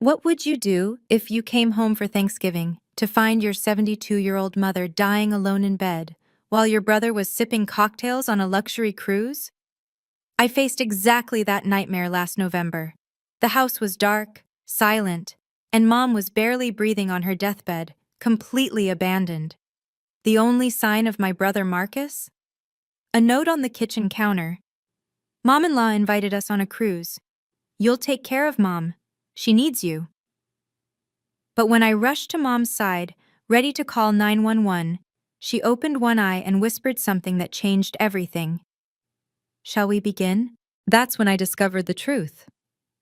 What would you do if you came home for Thanksgiving to find your 72-year-old mother dying alone in bed while your brother was sipping cocktails on a luxury cruise? I faced exactly that nightmare last November. The house was dark, silent, and Mom was barely breathing on her deathbed, completely abandoned. The only sign of my brother Marcus? A note on the kitchen counter. Mom-in-law invited us on a cruise. You'll take care of Mom. She needs you. But when I rushed to Mom's side, ready to call 911, she opened one eye and whispered something that changed everything. Shall we begin? That's when I discovered the truth.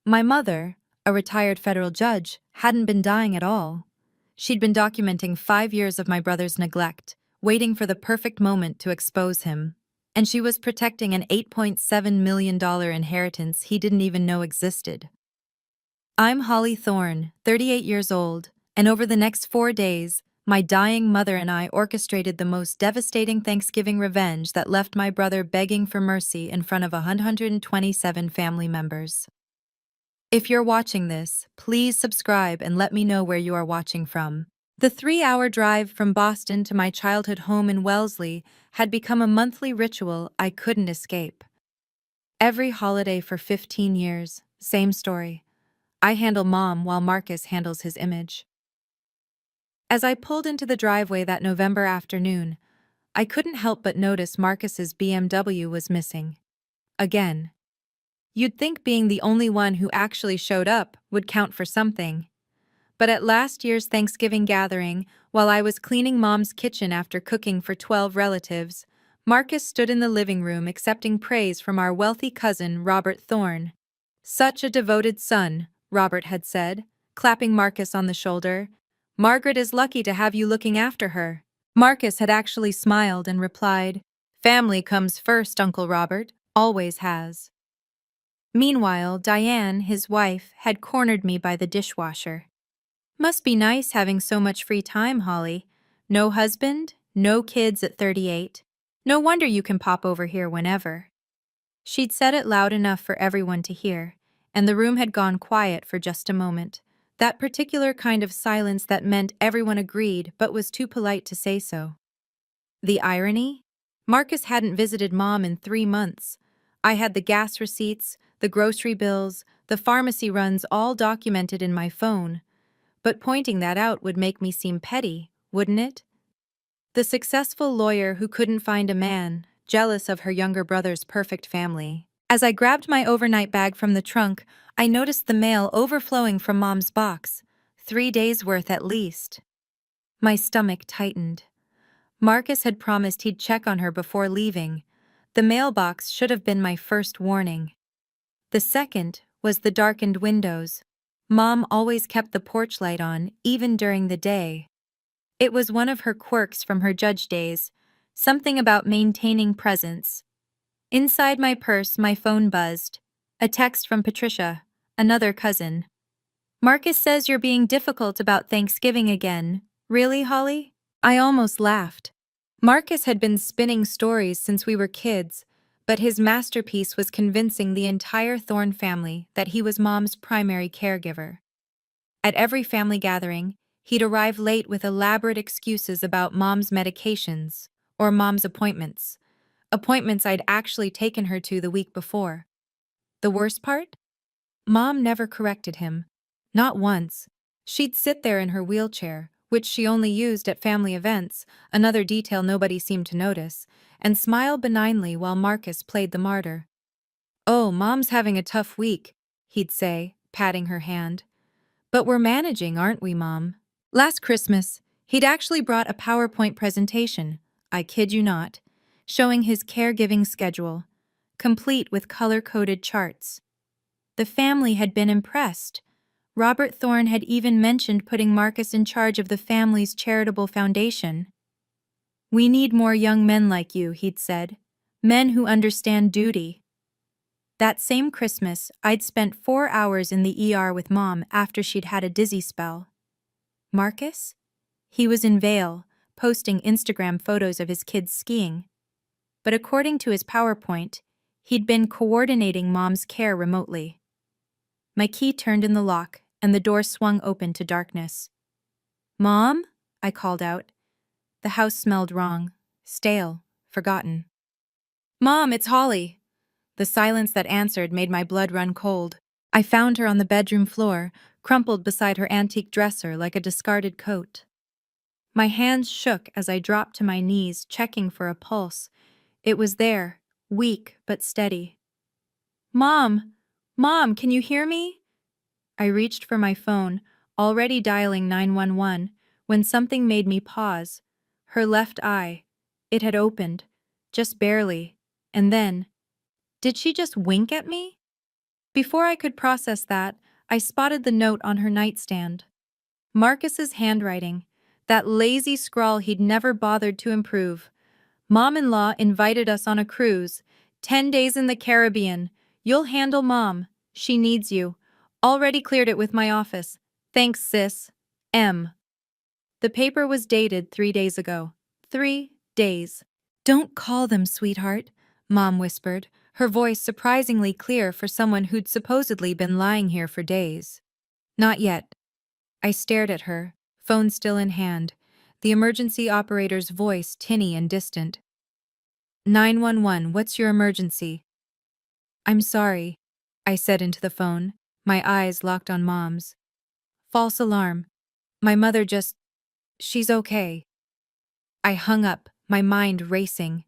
My mother, a retired federal judge, hadn't been dying at all. She'd been documenting 5 years of my brother's neglect, waiting for the perfect moment to expose him. And she was protecting an $8.7 million inheritance he didn't even know existed. I'm Holly Thorne, 38 years old, and over the next 4 days, my dying mother and I orchestrated the most devastating Thanksgiving revenge that left my brother begging for mercy in front of 127 family members. If you're watching this, please subscribe and let me know where you are watching from. The 3-hour drive from Boston to my childhood home in Wellesley had become a monthly ritual I couldn't escape. Every holiday for 15 years, same story. I handle Mom while Marcus handles his image. As I pulled into the driveway that November afternoon, I couldn't help but notice Marcus's BMW was missing. Again. You'd think being the only one who actually showed up would count for something. But at last year's Thanksgiving gathering, while I was cleaning Mom's kitchen after cooking for 12 relatives, Marcus stood in the living room accepting praise from our wealthy cousin, Robert Thorne. Such a devoted son, Robert had said, clapping Marcus on the shoulder. Margaret is lucky to have you looking after her. Marcus had actually smiled and replied, Family comes first, Uncle Robert, always has. Meanwhile, Diane, his wife, had cornered me by the dishwasher. Must be nice having so much free time, Holly. No husband, no kids at 38. No wonder you can pop over here whenever. She'd said it loud enough for everyone to hear, and the room had gone quiet for just a moment. That particular kind of silence that meant everyone agreed but was too polite to say so. The irony? Marcus hadn't visited Mom in 3 months. I had the gas receipts, the grocery bills, the pharmacy runs all documented in my phone. But pointing that out would make me seem petty, wouldn't it? The successful lawyer who couldn't find a man, jealous of her younger brother's perfect family. As I grabbed my overnight bag from the trunk, I noticed the mail overflowing from Mom's box. 3 days' worth at least. My stomach tightened. Marcus had promised he'd check on her before leaving. The mailbox should have been my first warning. The second was the darkened windows. Mom always kept the porch light on, even during the day. It was one of her quirks from her judge days, something about maintaining presence. Inside my purse, my phone buzzed. A text from Patricia, another cousin. Marcus says you're being difficult about Thanksgiving again. Really, Holly? I almost laughed. Marcus had been spinning stories since we were kids, but his masterpiece was convincing the entire Thorne family that he was Mom's primary caregiver. At every family gathering, he'd arrive late with elaborate excuses about Mom's medications or Mom's appointments I'd actually taken her to the week before. The worst part? Mom never corrected him. Not once. She'd sit there in her wheelchair, which she only used at family events, another detail nobody seemed to notice, and smile benignly while Marcus played the martyr. Oh, Mom's having a tough week, he'd say, patting her hand. But we're managing, aren't we, Mom? Last Christmas, he'd actually brought a PowerPoint presentation, I kid you not, showing his caregiving schedule, complete with color-coded charts. The family had been impressed. Robert Thorne had even mentioned putting Marcus in charge of the family's charitable foundation. We need more young men like you, he'd said. Men who understand duty. That same Christmas, I'd spent 4 hours in the ER with Mom after she'd had a dizzy spell. Marcus? He was in Vail, posting Instagram photos of his kids skiing. But according to his PowerPoint, he'd been coordinating Mom's care remotely. My key turned in the lock, and the door swung open to darkness. "Mom?" I called out. The house smelled wrong, stale, forgotten. "Mom, it's Holly." The silence that answered made my blood run cold. I found her on the bedroom floor, crumpled beside her antique dresser like a discarded coat. My hands shook as I dropped to my knees, checking for a pulse. It was there, weak but steady. "Mom! Mom, can you hear me?" I reached for my phone, already dialing 911, when something made me pause. Her left eye. It had opened, just barely, and then, did she just wink at me? Before I could process that, I spotted the note on her nightstand. Marcus's handwriting, that lazy scrawl he'd never bothered to improve. "Mom-in-law invited us on a cruise. 10 days in the Caribbean. You'll handle Mom. She needs you. Already cleared it with my office. Thanks, sis. M." The paper was dated 3 days ago. 3 days. "Don't call them, sweetheart," Mom whispered, her voice surprisingly clear for someone who'd supposedly been lying here for days. "Not yet." I stared at her, phone still in hand, the emergency operator's voice tinny and distant. 911, what's your emergency?" "I'm sorry," I said into the phone, my eyes locked on Mom's. "False alarm. My mother just... she's okay." I hung up, my mind racing.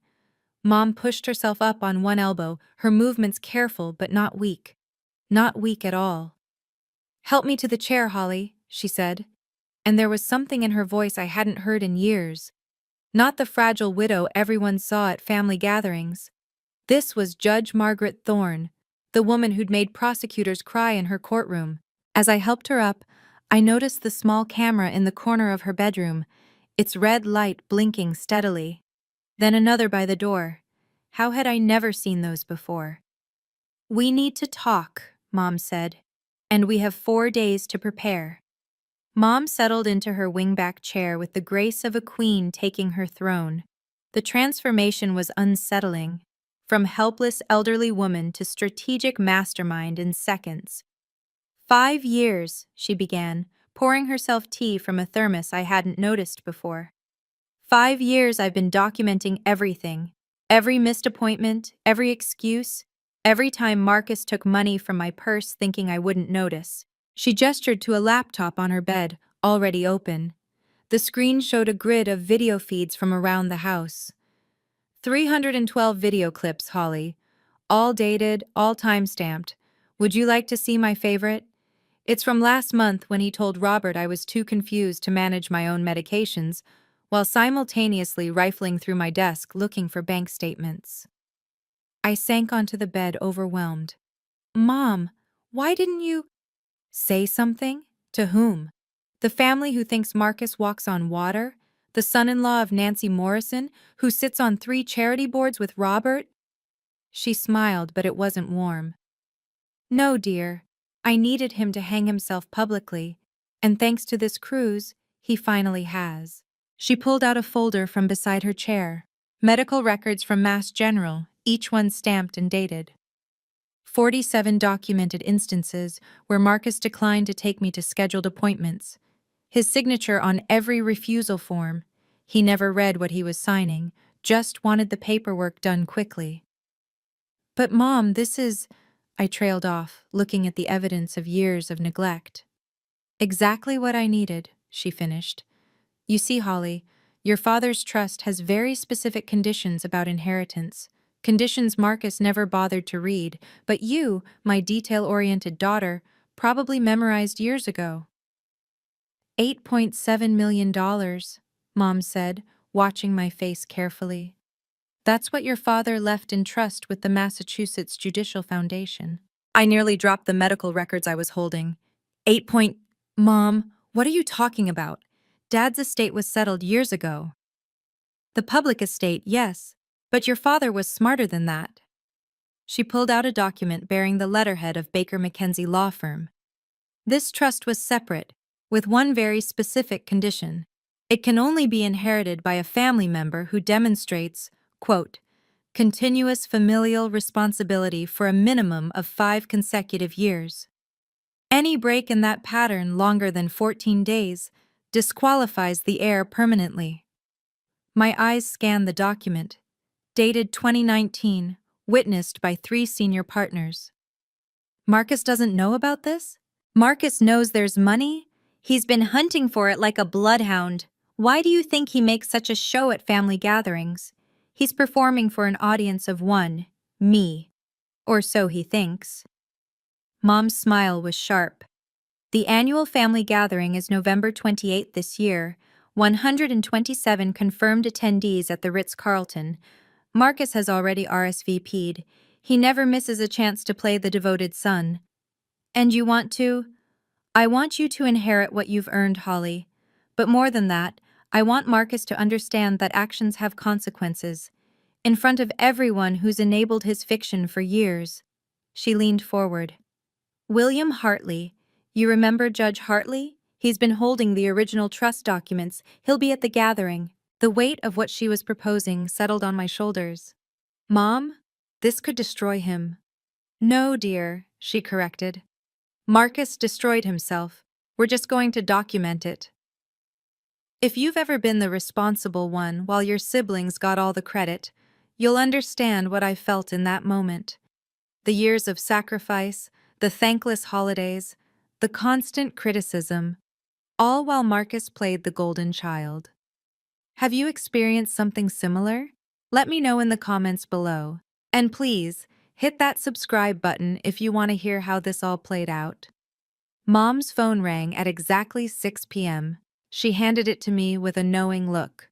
Mom pushed herself up on one elbow, her movements careful but not weak. Not weak at all. "Help me to the chair, Holly," she said. And there was something in her voice I hadn't heard in years. Not the fragile widow everyone saw at family gatherings. This was Judge Margaret Thorne, the woman who'd made prosecutors cry in her courtroom. As I helped her up, I noticed the small camera in the corner of her bedroom, its red light blinking steadily. Then another by the door. How had I never seen those before? "We need to talk," Mom said, "and we have 4 days to prepare." Mom settled into her wingback chair with the grace of a queen taking her throne. The transformation was unsettling, from helpless elderly woman to strategic mastermind in seconds. 5 years, she began, pouring herself tea from a thermos I hadn't noticed before. 5 years I've been documenting everything. Every missed appointment, every excuse, every time Marcus took money from my purse thinking I wouldn't notice. She gestured to a laptop on her bed, already open. The screen showed a grid of video feeds from around the house. 312 video clips, Holly. All dated, all time-stamped. Would you like to see my favorite? It's from last month when he told Robert I was too confused to manage my own medications, while simultaneously rifling through my desk looking for bank statements. I sank onto the bed, overwhelmed. "Mom, why didn't you—" "Say something? To whom? The family who thinks Marcus walks on water? The son-in-law of Nancy Morrison, who sits on 3 charity boards with Robert?" She smiled, but it wasn't warm. "No, dear. I needed him to hang himself publicly, and thanks to this cruise, he finally has." She pulled out a folder from beside her chair. Medical records from Mass General, each one stamped and dated. 47 documented instances where Marcus declined to take me to scheduled appointments. His signature on every refusal form. He never read what he was signing, just wanted the paperwork done quickly. "But Mom, this is—" I trailed off, looking at the evidence of years of neglect. "Exactly what I needed," she finished. "You see, Holly, your father's trust has very specific conditions about inheritance. Conditions Marcus never bothered to read, but you, my detail-oriented daughter, probably memorized years ago." $8.7 million, Mom said, watching my face carefully. "That's what your father left in trust with the Massachusetts Judicial Foundation." I nearly dropped the medical records I was holding. 8 point... Mom, what are you talking about? Dad's estate was settled years ago. The public estate, yes, but your father was smarter than that. She pulled out a document bearing the letterhead of Baker McKenzie Law Firm. This trust was separate, with one very specific condition. It can only be inherited by a family member who demonstrates, quote, "continuous familial responsibility for a minimum of 5 consecutive years." Any break in that pattern longer than 14 days disqualifies the heir permanently. My eyes scanned the document, dated 2019, witnessed by 3 senior partners. Marcus doesn't know about this? Marcus knows there's money? He's been hunting for it like a bloodhound. Why do you think he makes such a show at family gatherings? He's performing for an audience of one, me. Or so he thinks. Mom's smile was sharp. The annual family gathering is November 28th this year, 127 confirmed attendees at the Ritz-Carlton. Marcus has already RSVP'd. He never misses a chance to play the devoted son. And you want to? I want you to inherit what you've earned, Holly. But more than that, I want Marcus to understand that actions have consequences. In front of everyone who's enabled his fiction for years. She leaned forward. William Hartley. You remember Judge Hartley? He's been holding the original trust documents. He'll be at the gathering. The weight of what she was proposing settled on my shoulders. Mom, this could destroy him. No, dear, she corrected. Marcus destroyed himself. We're just going to document it. If you've ever been the responsible one while your siblings got all the credit, you'll understand what I felt in that moment. The years of sacrifice, the thankless holidays, the constant criticism, all while Marcus played the golden child. Have you experienced something similar? Let me know in the comments below. And please, hit that subscribe button if you want to hear how this all played out. Mom's phone rang at exactly 6 p.m. She handed it to me with a knowing look.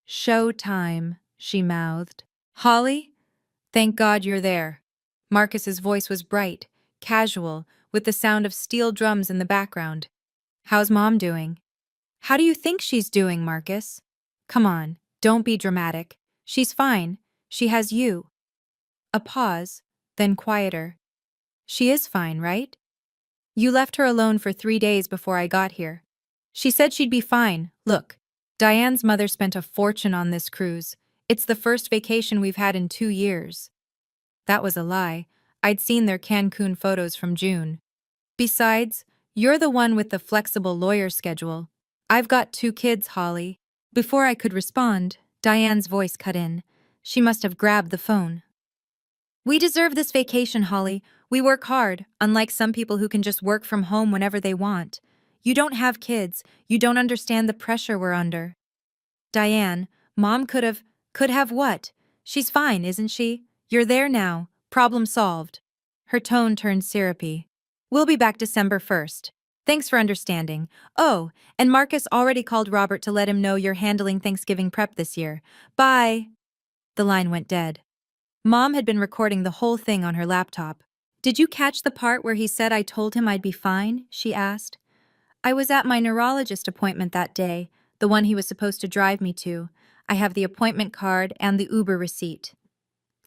Show time, she mouthed. Holly? Thank God you're there. Marcus's voice was bright, casual, with the sound of steel drums in the background. How's Mom doing? How do you think she's doing, Marcus? Come on, don't be dramatic. She's fine. She has you. A pause, then quieter. She is fine, right? You left her alone for 3 days before I got here. She said she'd be fine. Look, Diane's mother spent a fortune on this cruise. It's the first vacation we've had in 2 years. That was a lie. I'd seen their Cancun photos from June. Besides, you're the one with the flexible lawyer schedule. I've got 2 kids, Holly. Before I could respond, Diane's voice cut in. She must have grabbed the phone. We deserve this vacation, Holly. We work hard, unlike some people who can just work from home whenever they want. You don't have kids. You don't understand the pressure we're under. Diane, Mom could have what? She's fine, isn't she? You're there now. Problem solved. Her tone turned syrupy. We'll be back December 1st. Thanks for understanding. Oh, and Marcus already called Robert to let him know you're handling Thanksgiving prep this year. Bye. The line went dead. Mom had been recording the whole thing on her laptop. Did you catch the part where he said I told him I'd be fine? She asked. I was at my neurologist appointment that day, the one he was supposed to drive me to. I have the appointment card and the Uber receipt.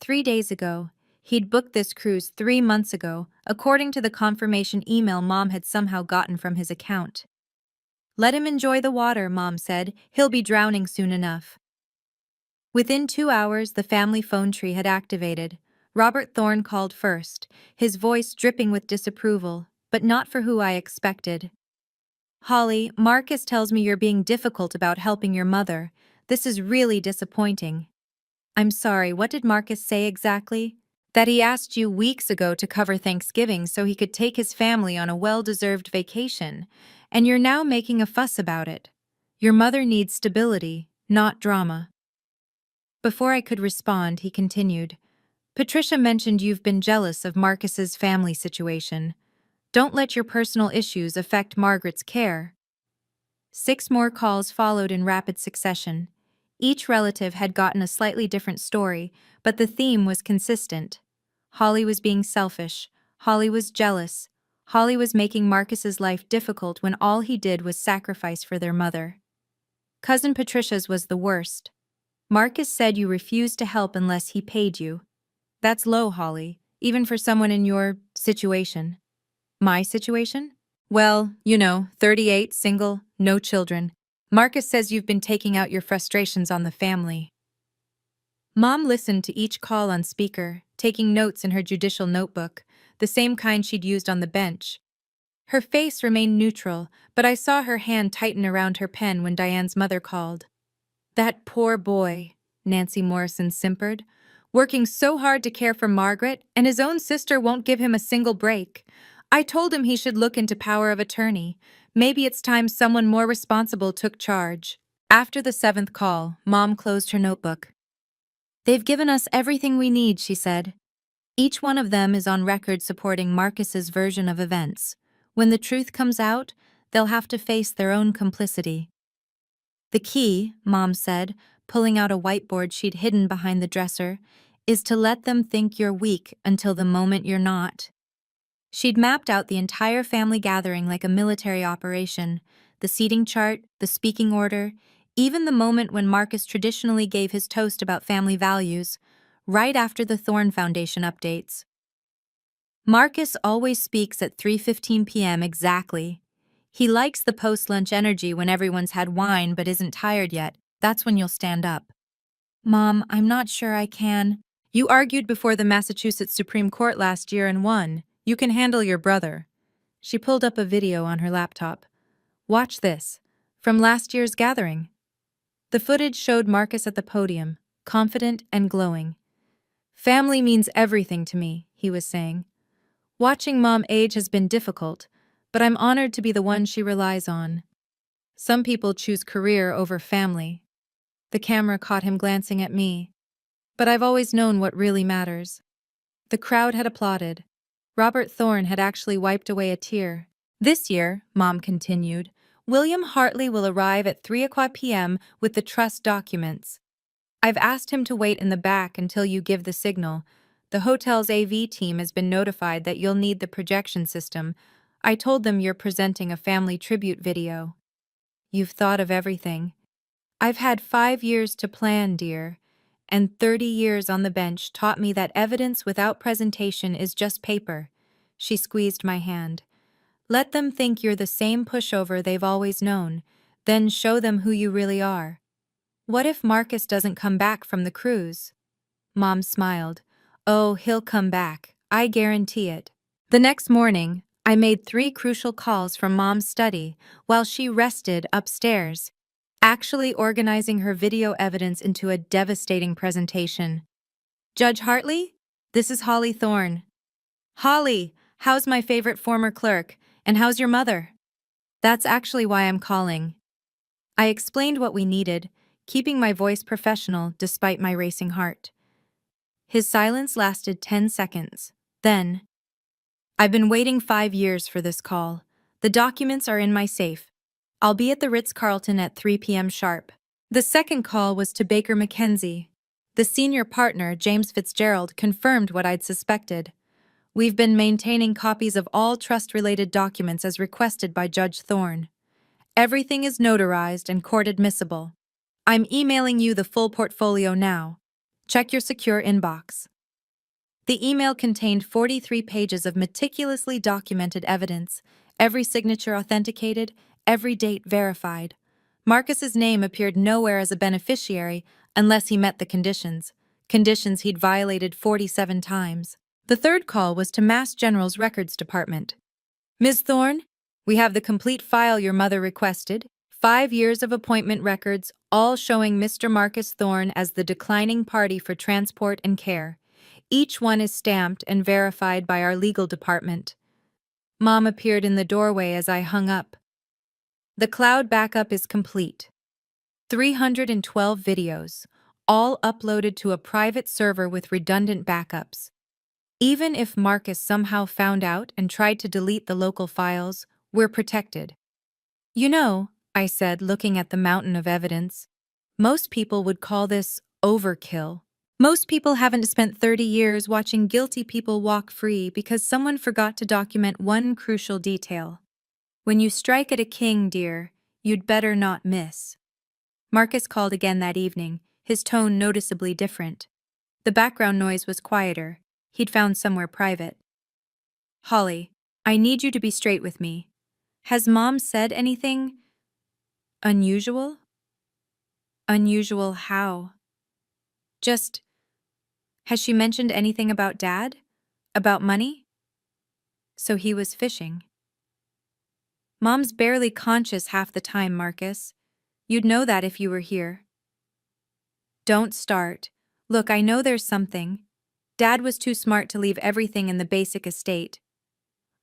3 days ago. He'd booked this cruise 3 months ago, according to the confirmation email Mom had somehow gotten from his account. Let him enjoy the water, Mom said. He'll be drowning soon enough. Within 2 hours, the family phone tree had activated. Robert Thorne called first, his voice dripping with disapproval, but not for who I expected. Holly, Marcus tells me you're being difficult about helping your mother. This is really disappointing. I'm sorry, what did Marcus say exactly? That he asked you weeks ago to cover Thanksgiving so he could take his family on a well-deserved vacation, and you're now making a fuss about it. Your mother needs stability, not drama. Before I could respond, he continued, Patricia mentioned you've been jealous of Marcus's family situation. Don't let your personal issues affect Margaret's care. 6 more calls followed in rapid succession. Each relative had gotten a slightly different story, but the theme was consistent. Holly was being selfish. Holly was jealous. Holly was making Marcus's life difficult when all he did was sacrifice for their mother. Cousin Patricia's was the worst. Marcus said you refused to help unless he paid you. That's low, Holly, even for someone in your situation. My situation? Well, 38, single, no children. Marcus says you've been taking out your frustrations on the family. Mom listened to each call on speaker, taking notes in her judicial notebook, the same kind she'd used on the bench. Her face remained neutral, but I saw her hand tighten around her pen when Diane's mother called. "That poor boy," Nancy Morrison simpered, "working so hard to care for Margaret, and his own sister won't give him a single break. I told him he should look into power of attorney. Maybe it's time someone more responsible took charge." After the seventh call, Mom closed her notebook. "They've given us everything we need," she said. "Each one of them is on record supporting Marcus's version of events. When the truth comes out, they'll have to face their own complicity." "The key," Mom said, pulling out a whiteboard she'd hidden behind the dresser, "is to let them think you're weak until the moment you're not." She'd mapped out the entire family gathering like a military operation: the seating chart, the speaking order, even the moment when Marcus traditionally gave his toast about family values, right after the Thorne Foundation updates. "Marcus always speaks at 3:15 p.m. exactly. He likes the post-lunch energy when everyone's had wine but isn't tired yet. That's when you'll stand up." "Mom, I'm not sure I can." "You argued before the Massachusetts Supreme Court last year and won. You can handle your brother." She pulled up a video on her laptop. "Watch this. From last year's gathering." The footage showed Marcus at the podium, confident and glowing. "Family means everything to me," he was saying. "Watching Mom age has been difficult, but I'm honored to be the one she relies on. Some people choose career over family." The camera caught him glancing at me. "But I've always known what really matters." The crowd had applauded. Robert Thorne had actually wiped away a tear. "This year," Mom continued, "William Hartley will arrive at 3:00 p.m. with the trust documents. I've asked him to wait in the back until you give the signal. The hotel's AV team has been notified that you'll need the projection system. I told them you're presenting a family tribute video." "You've thought of everything." "I've had 5 years to plan, dear, and 30 years on the bench taught me that evidence without presentation is just paper." She squeezed my hand. "Let them think you're the same pushover they've always known, then show them who you really are." "What if Marcus doesn't come back from the cruise?" Mom smiled. "Oh, he'll come back. I guarantee it." The next morning, I made 3 crucial calls from Mom's study while she rested upstairs, actually organizing her video evidence into a devastating presentation. "Judge Hartley, this is Holly Thorne." "Holly, how's my favorite former clerk, and how's your mother?" "That's actually why I'm calling." I explained what we needed, keeping my voice professional despite my racing heart. His silence lasted 10 seconds. Then, "I've been waiting 5 years for this call. The documents are in my safe. I'll be at the Ritz-Carlton at 3 p.m. sharp." The second call was to Baker McKenzie. The senior partner, James Fitzgerald, confirmed what I'd suspected. "We've been maintaining copies of all trust-related documents as requested by Judge Thorne. Everything is notarized and court admissible. I'm emailing you the full portfolio now. Check your secure inbox." The email contained 43 pages of meticulously documented evidence, every signature authenticated, every date verified. Marcus's name appeared nowhere as a beneficiary unless he met the conditions he'd violated 47 times. The third call was to Mass General's Records Department. "Ms. Thorne, we have the complete file your mother requested, 5 years of appointment records, all showing Mr. Marcus Thorne as the declining party for transport and care. Each one is stamped and verified by our legal department." Mom appeared in the doorway as I hung up. "The cloud backup is complete. 312 videos, all uploaded to a private server with redundant backups. Even if Marcus somehow found out and tried to delete the local files, we're protected." "You know," I said, looking at the mountain of evidence, "most people would call this overkill. Most people haven't spent 30 years watching guilty people walk free because someone forgot to document one crucial detail. When you strike at a king, dear, you'd better not miss." Marcus called again that evening, his tone noticeably different. The background noise was quieter. He'd found somewhere private. "Holly, I need you to be straight with me. Has Mom said anything unusual?" "Unusual how?" "Just, has she mentioned anything about Dad? About money?" So he was fishing. Mom's barely conscious half the time, Marcus. You'd know that if you were here. Don't start. Look, I know there's something. Dad was too smart to leave everything in the basic estate.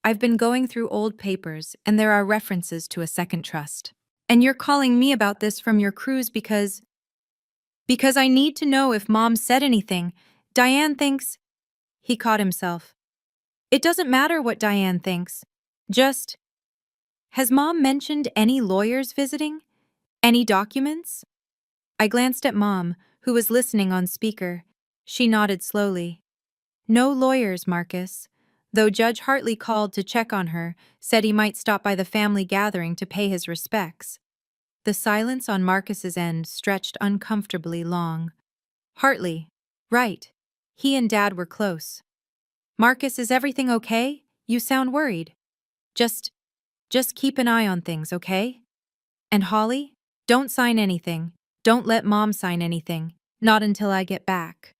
I've been going through old papers, and there are references to a second trust. And you're calling me about this from your cruise because I need to know if Mom said anything. Diane thinks... He caught himself. It doesn't matter what Diane thinks. Just... Has Mom mentioned any lawyers visiting? Any documents? I glanced at Mom, who was listening on speaker. She nodded slowly. No lawyers, Marcus. Though Judge Hartley called to check on her, said he might stop by the family gathering to pay his respects. The silence on Marcus's end stretched uncomfortably long. Hartley. Right. He and Dad were close. Marcus, is everything okay? You sound worried. Just keep an eye on things, okay? And Holly? Don't sign anything. Don't let Mom sign anything. Not until I get back.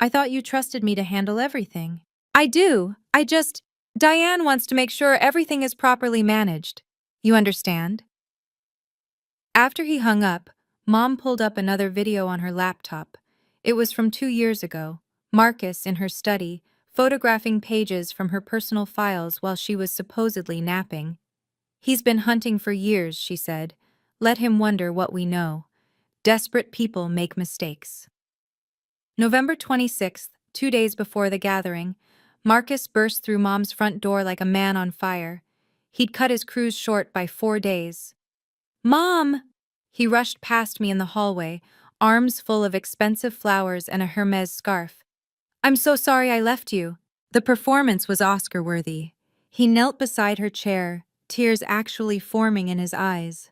I thought you trusted me to handle everything. I do. Diane wants to make sure everything is properly managed. You understand? After he hung up, Mom pulled up another video on her laptop. It was from 2 years ago. Marcus, in her study, photographing pages from her personal files while she was supposedly napping. He's been hunting for years, she said. Let him wonder what we know. Desperate people make mistakes. November 26th, 2 days before the gathering, Marcus burst through Mom's front door like a man on fire. He'd cut his cruise short by 4 days. Mom! He rushed past me in the hallway, arms full of expensive flowers and a Hermes scarf. I'm so sorry I left you. The performance was Oscar-worthy. He knelt beside her chair, tears actually forming in his eyes.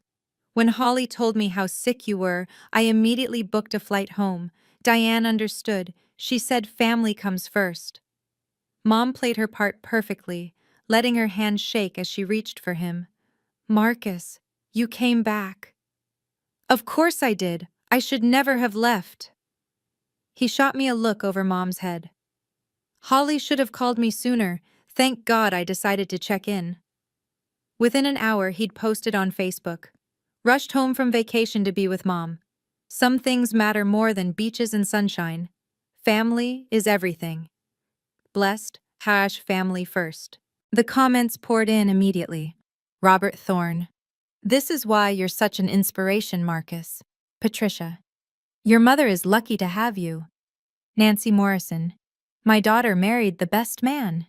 When Holly told me how sick you were, I immediately booked a flight home. Diane understood. She said family comes first. Mom played her part perfectly, letting her hand shake as she reached for him. Marcus, you came back. Of course I did. I should never have left. He shot me a look over Mom's head. Holly should have called me sooner. Thank God I decided to check in. Within an hour, he'd posted on Facebook. Rushed home from vacation to be with Mom. Some things matter more than beaches and sunshine. Family is everything. Blessed, #family first. The comments poured in immediately. Robert Thorne. This is why you're such an inspiration, Marcus. Patricia. Your mother is lucky to have you. Nancy Morrison. My daughter married the best man.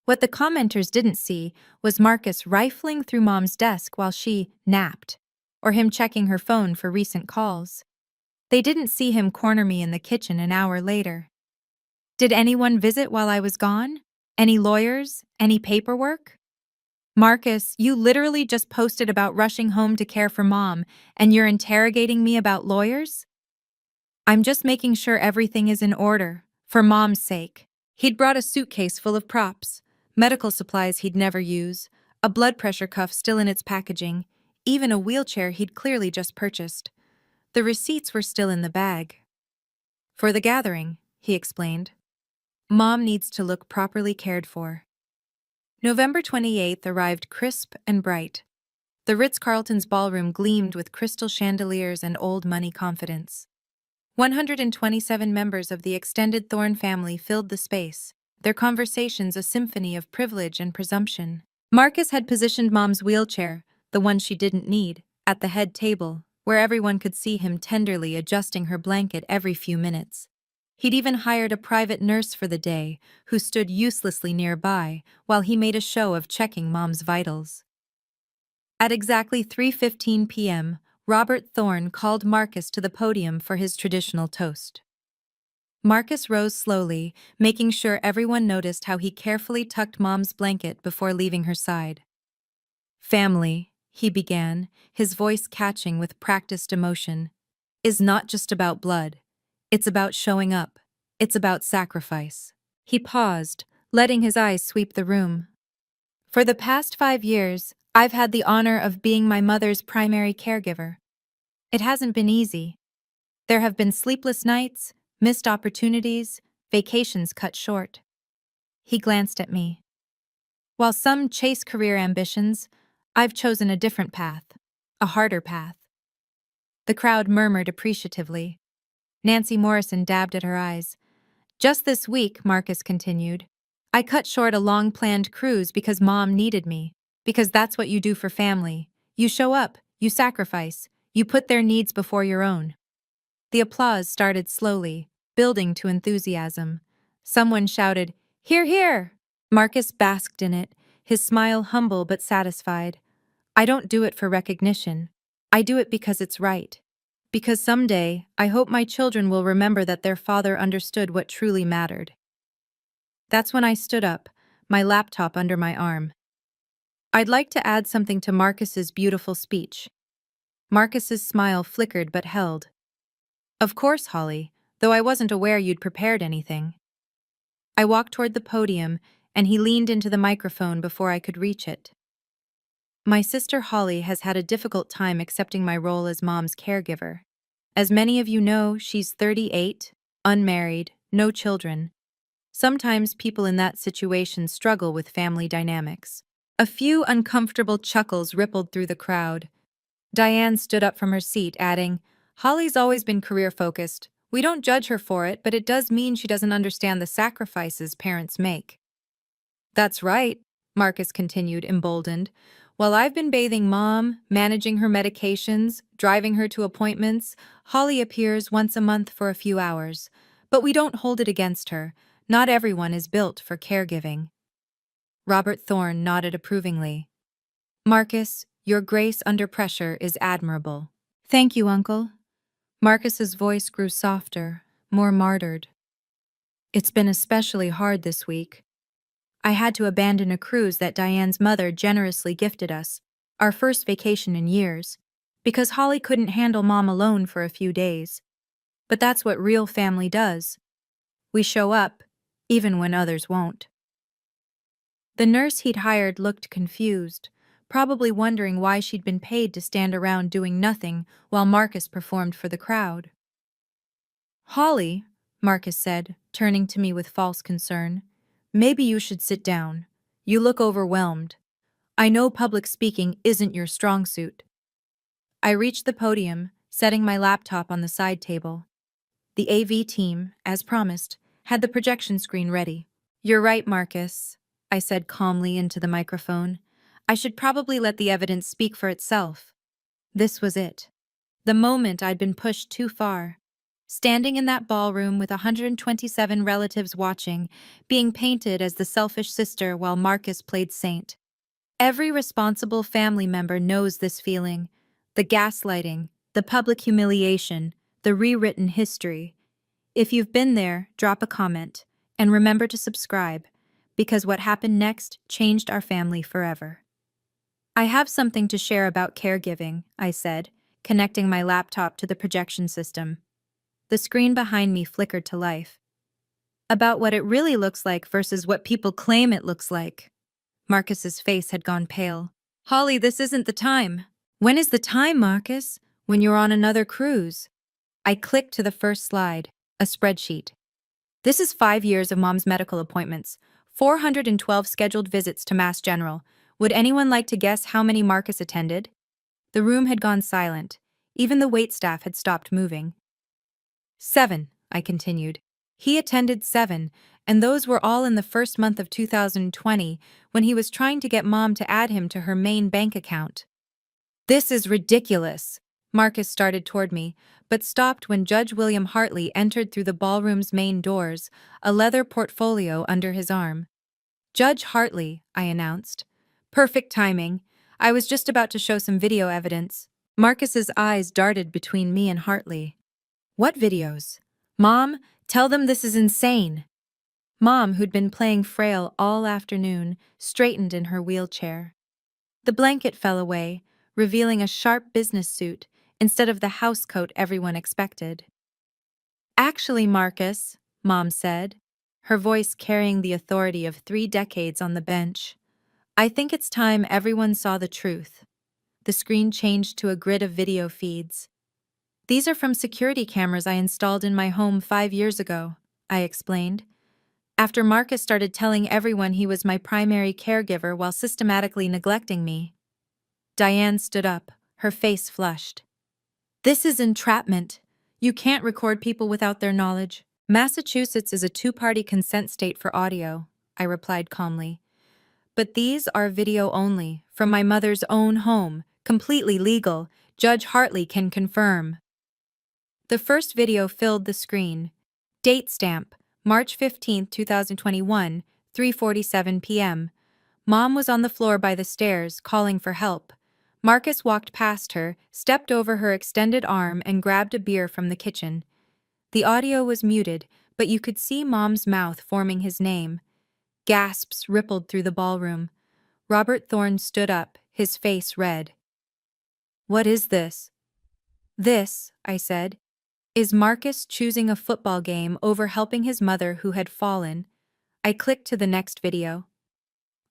What the commenters didn't see was Marcus rifling through Mom's desk while she napped, or him checking her phone for recent calls. They didn't see him corner me in the kitchen an hour later. Did anyone visit while I was gone? Any lawyers? Any paperwork? Marcus, you literally just posted about rushing home to care for Mom, and you're interrogating me about lawyers? I'm just making sure everything is in order, for Mom's sake. He'd brought a suitcase full of props, medical supplies he'd never use, a blood pressure cuff still in its packaging, even a wheelchair he'd clearly just purchased. The receipts were still in the bag. For the gathering, he explained. Mom needs to look properly cared for. November 28th arrived crisp and bright. The Ritz-Carlton's ballroom gleamed with crystal chandeliers and old money confidence. 127 members of the extended Thorne family filled the space, their conversations a symphony of privilege and presumption. Marcus had positioned Mom's wheelchair, the one she didn't need, at the head table, where everyone could see him tenderly adjusting her blanket every few minutes. He'd even hired a private nurse for the day, who stood uselessly nearby while he made a show of checking Mom's vitals. At exactly 3:15 p.m., Robert Thorne called Marcus to the podium for his traditional toast. Marcus rose slowly, making sure everyone noticed how he carefully tucked Mom's blanket before leaving her side. Family, he began, his voice catching with practiced emotion, is not just about blood. It's about showing up. It's about sacrifice. He paused, letting his eyes sweep the room. For the past 5 years, I've had the honor of being my mother's primary caregiver. It hasn't been easy. There have been sleepless nights, missed opportunities, vacations cut short. He glanced at me. While some chase career ambitions, I've chosen a different path. A harder path. The crowd murmured appreciatively. Nancy Morrison dabbed at her eyes. Just this week, Marcus continued, I cut short a long-planned cruise because Mom needed me. Because that's what you do for family. You show up, you sacrifice, you put their needs before your own. The applause started slowly, building to enthusiasm. Someone shouted, "Hear, hear!" Marcus basked in it, his smile humble but satisfied. I don't do it for recognition. I do it because it's right. Because someday, I hope my children will remember that their father understood what truly mattered. That's when I stood up, my laptop under my arm. I'd like to add something to Marcus's beautiful speech. Marcus's smile flickered but held. Of course, Holly, though I wasn't aware you'd prepared anything. I walked toward the podium, and he leaned into the microphone before I could reach it. My sister Holly has had a difficult time accepting my role as Mom's caregiver. As many of you know, she's 38, unmarried, no children. Sometimes people in that situation struggle with family dynamics. A few uncomfortable chuckles rippled through the crowd. Diane stood up from her seat, adding, Holly's always been career-focused. We don't judge her for it, but it does mean she doesn't understand the sacrifices parents make. That's right, Marcus continued, emboldened. While I've been bathing Mom, managing her medications, driving her to appointments, Holly appears once a month for a few hours. But we don't hold it against her. Not everyone is built for caregiving. Robert Thorne nodded approvingly. Marcus, your grace under pressure is admirable. Thank you, Uncle. Marcus's voice grew softer, more martyred. It's been especially hard this week. I had to abandon a cruise that Diane's mother generously gifted us, our first vacation in years, because Holly couldn't handle Mom alone for a few days. But that's what real family does. We show up, even when others won't. The nurse he'd hired looked confused, probably wondering why she'd been paid to stand around doing nothing while Marcus performed for the crowd. Holly, Marcus said, turning to me with false concern, maybe you should sit down. You look overwhelmed. I know public speaking isn't your strong suit. I reached the podium, setting my laptop on the side table. The AV team, as promised, had the projection screen ready. You're right, Marcus, I said calmly into the microphone. I should probably let the evidence speak for itself. This was it. The moment I'd been pushed too far. Standing in that ballroom with 127 relatives watching, being painted as the selfish sister while Marcus played saint. Every responsible family member knows this feeling. The gaslighting, the public humiliation, the rewritten history. If you've been there, drop a comment, and remember to subscribe, because what happened next changed our family forever. I have something to share about caregiving, I said, connecting my laptop to the projection system. The screen behind me flickered to life. About what it really looks like versus what people claim it looks like. Marcus's face had gone pale. Holly, this isn't the time. When is the time, Marcus? When you're on another cruise. I clicked to the first slide, a spreadsheet. This is 5 years of Mom's medical appointments, 412 scheduled visits to Mass General. Would anyone like to guess how many Marcus attended? The room had gone silent. Even the waitstaff had stopped moving. 7, I continued. He attended 7, and those were all in the first month of 2020, when he was trying to get Mom to add him to her main bank account. This is ridiculous. Marcus started toward me, but stopped when Judge William Hartley entered through the ballroom's main doors, a leather portfolio under his arm. Judge Hartley, I announced. Perfect timing. I was just about to show some video evidence. Marcus's eyes darted between me and Hartley. What videos? Mom, tell them this is insane. Mom, who'd been playing frail all afternoon, straightened in her wheelchair. The blanket fell away, revealing a sharp business suit instead of the housecoat everyone expected. Actually, Marcus, Mom said, her voice carrying the authority of 3 decades on the bench, I think it's time everyone saw the truth. The screen changed to a grid of video feeds. These are from security cameras I installed in my home 5 years ago, I explained. After Marcus started telling everyone he was my primary caregiver while systematically neglecting me. Diane stood up, her face flushed. This is entrapment. You can't record people without their knowledge. Massachusetts is a two-party consent state for audio, I replied calmly. But these are video only, from my mother's own home, completely legal. Judge Hartley can confirm. The first video filled the screen. Date stamp, March 15, 2021, 3:47 p.m. Mom was on the floor by the stairs, calling for help. Marcus walked past her, stepped over her extended arm, and grabbed a beer from the kitchen. The audio was muted, but you could see Mom's mouth forming his name. Gasps rippled through the ballroom. Robert Thorne stood up, his face red. What is this? This, I said, is Marcus choosing a football game over helping his mother who had fallen. I clicked to the next video.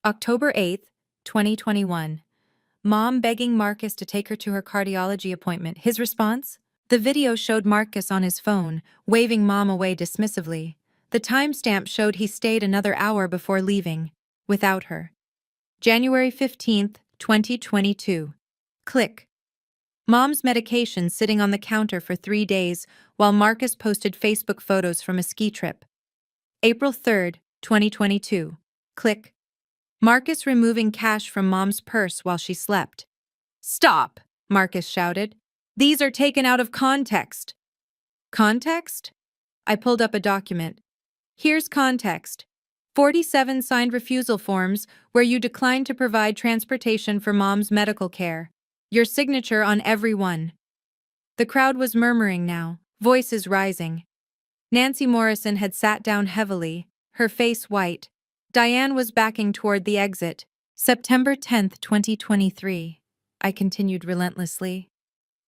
October 8th, 2021. Mom begging Marcus to take her to her cardiology appointment. His response? The video showed Marcus on his phone, waving Mom away dismissively. The timestamp showed he stayed another hour before leaving, without her. January 15th, 2022. Click. Mom's medication sitting on the counter for 3 days while Marcus posted Facebook photos from a ski trip. April 3rd, 2022. Click. Marcus removing cash from Mom's purse while she slept. Stop, Marcus shouted. These are taken out of context. Context? I pulled up a document. Here's context. 47 signed refusal forms where you declined to provide transportation for Mom's medical care. Your signature on every one. The crowd was murmuring now, voices rising. Nancy Morrison had sat down heavily, her face white. Diane was backing toward the exit. September 10th, 2023. I continued relentlessly.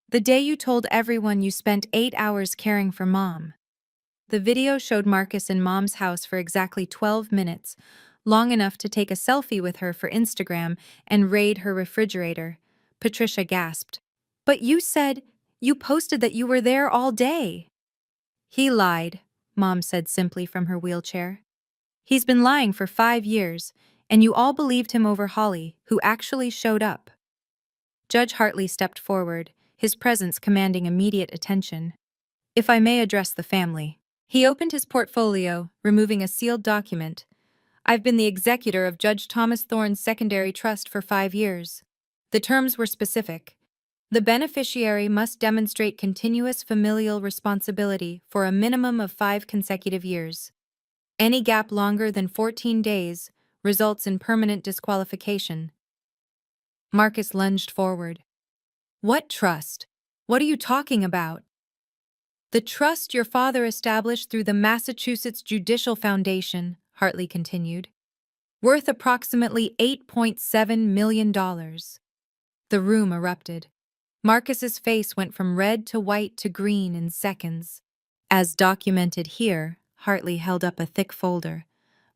The day you told everyone you spent 8 hours caring for Mom. The video showed Marcus in Mom's house for exactly 12 minutes, long enough to take a selfie with her for Instagram and raid her refrigerator. Patricia gasped. But you said you posted that you were there all day. He lied, Mom said simply from her wheelchair. He's been lying for 5 years, and you all believed him over Holly, who actually showed up. Judge Hartley stepped forward, his presence commanding immediate attention. If I may address the family. He opened his portfolio, removing a sealed document. I've been the executor of Judge Thomas Thorne's secondary trust for 5 years. The terms were specific. The beneficiary must demonstrate continuous familial responsibility for a minimum of 5 consecutive years. Any gap longer than 14 days results in permanent disqualification. Marcus lunged forward. What trust? What are you talking about? The trust your father established through the Massachusetts Judicial Foundation, Hartley continued, worth approximately $8.7 million. The room erupted. Marcus's face went from red to white to green in seconds. As documented here, Hartley held up a thick folder.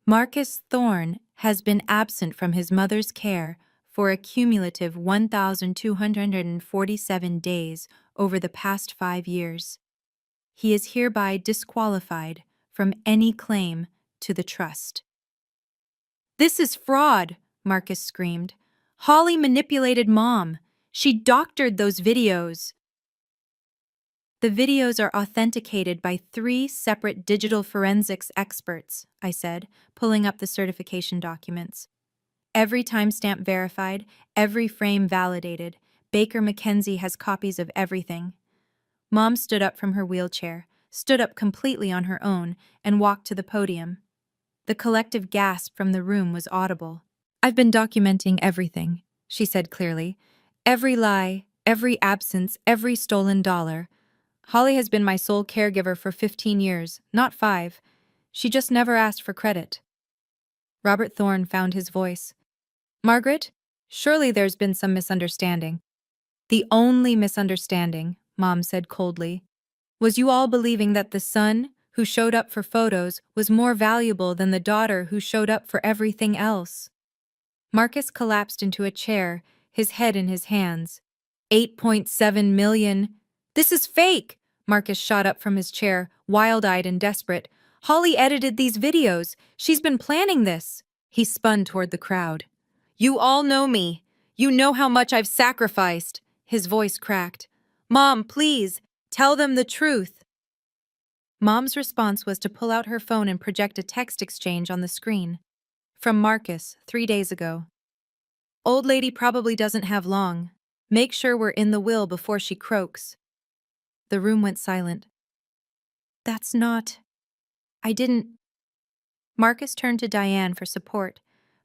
Marcus Thorne has been absent from his mother's care for a cumulative 1,247 days over the past 5 years. He is hereby disqualified from any claim to the trust. This is fraud, Marcus screamed. Holly manipulated Mom. She doctored those videos. The videos are authenticated by 3 separate digital forensics experts, I said, pulling up the certification documents. Every timestamp verified, every frame validated. Baker McKenzie has copies of everything. Mom stood up from her wheelchair, stood up completely on her own, and walked to the podium. The collective gasp from the room was audible. I've been documenting everything, she said clearly. Every lie, every absence, every stolen dollar. Holly has been my sole caregiver for 15 years, not 5. She just never asked for credit. Robert Thorne found his voice. Margaret, surely there's been some misunderstanding. The only misunderstanding, Mom said coldly, was you all believing that the son who showed up for photos was more valuable than the daughter who showed up for everything else. Marcus collapsed into a chair, his head in his hands. 8.7 million. This is fake! Marcus shot up from his chair, wild-eyed and desperate. Holly edited these videos. She's been planning this. He spun toward the crowd. You all know me. You know how much I've sacrificed. His voice cracked. Mom, please, tell them the truth. Mom's response was to pull out her phone and project a text exchange on the screen. From Marcus, 3 days ago. Old lady probably doesn't have long. Make sure we're in the will before she croaks. The room went silent. That's not... I didn't... Marcus turned to Diane for support,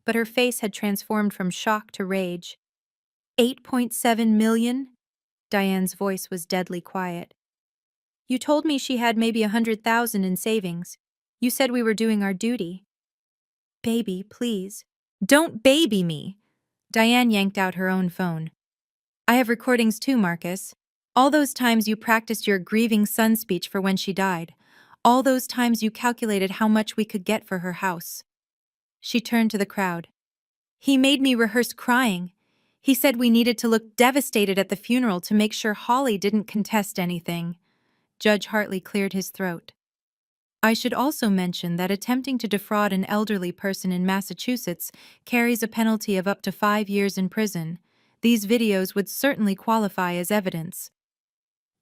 but her face had transformed from shock to rage. 8.7 million? Diane's voice was deadly quiet. You told me she had maybe 100,000 in savings. You said we were doing our duty. Baby, please. Don't baby me. Diane yanked out her own phone. I have recordings too, Marcus. All those times you practiced your grieving son speech for when she died. All those times you calculated how much we could get for her house. She turned to the crowd. He made me rehearse crying. He said we needed to look devastated at the funeral to make sure Holly didn't contest anything. Judge Hartley cleared his throat. I should also mention that attempting to defraud an elderly person in Massachusetts carries a penalty of up to 5 years in prison. These videos would certainly qualify as evidence.